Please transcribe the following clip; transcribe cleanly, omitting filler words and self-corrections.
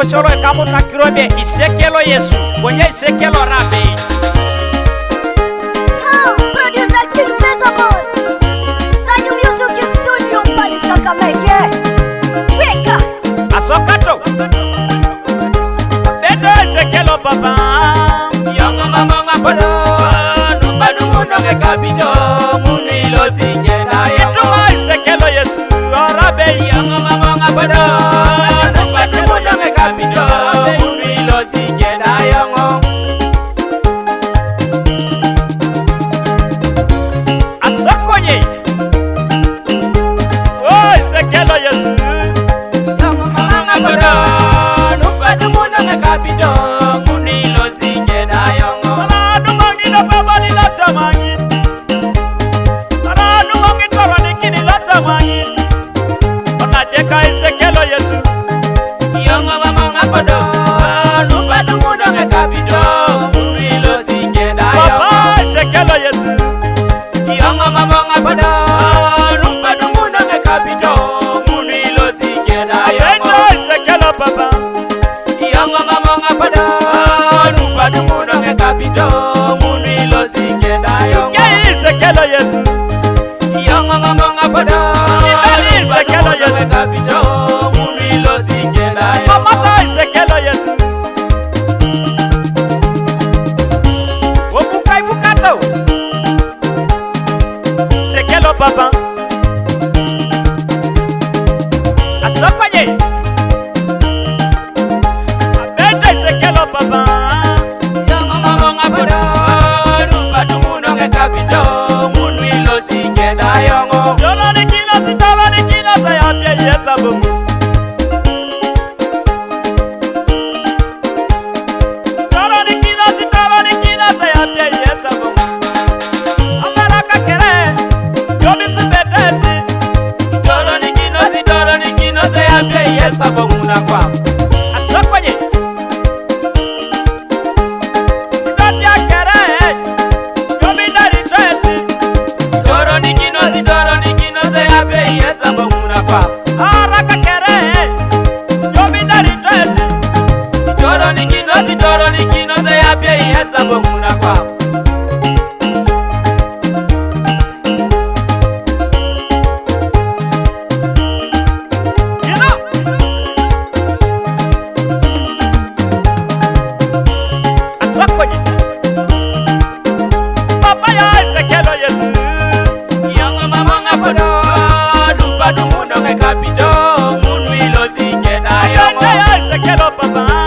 koshoro kamuta kirobe isekelo Yesu konye isekelo rabe. Producer King Fezaboy Sanyu Music Studio Pali Sakameke Weka Asokato Beto isekelo papa Yongo mama ngapado Numbadu mundo ngekabito Munilo sijena Ituma isekelo Yesu rabe. Yongo mama ngapado Numbadu mundo ngekabito Munilo sijena yongo Asokonye Oh isekelo Yesu. Yongo mama ngapado Numbadu mundo ngekabito Munilo sijena yongo Aradu mangina baba ni latamani. Aradu mangina ranikini latamani. Onateka isekelo Yesu. Yongo mama ngapado Numbadu mundo ngekabito Munilo sijena yongo Papa isekelo Yesu. Yongo mama ngapado Numbadu mundo ngekabito Munilo sijena yongo Beto isekelo papa. Yongo mama ngapado Numbadu mundo ngekabito Munilo sijena yongo Ke isekelo Yesu. Yongo mama ngapado Ibali isekelo Numbadu Yesu. ngekabito Munilo sijena Mama yongo ta isekelo Yesu. Obukai bukato. Isekelo papa. Asokonye. Beto isekelo papa. Yongo mama ngapado Numbadu mundo ngekabito Munilo sijena yongo Jolo ni kilo sayate yeta bumu. Jolo ni kilo sayate yeta bumu. Amara kakere, joli sibetesi. Toro ni kino se yabe yesa bomuna kwa Asokonye. Idoti akere, joli dari tresi. Toro ni kino se yabe yesa bomuna kwa Ara kakere, joli dari tresi. Toro ni kino se yabe yesa bomuna kwa You know. Asokonye. Papa ya isekelo Yesu. Yongo mama ngapado Numbadu mundo ngekabito Munilo sijena yongo Ya isekelo papa.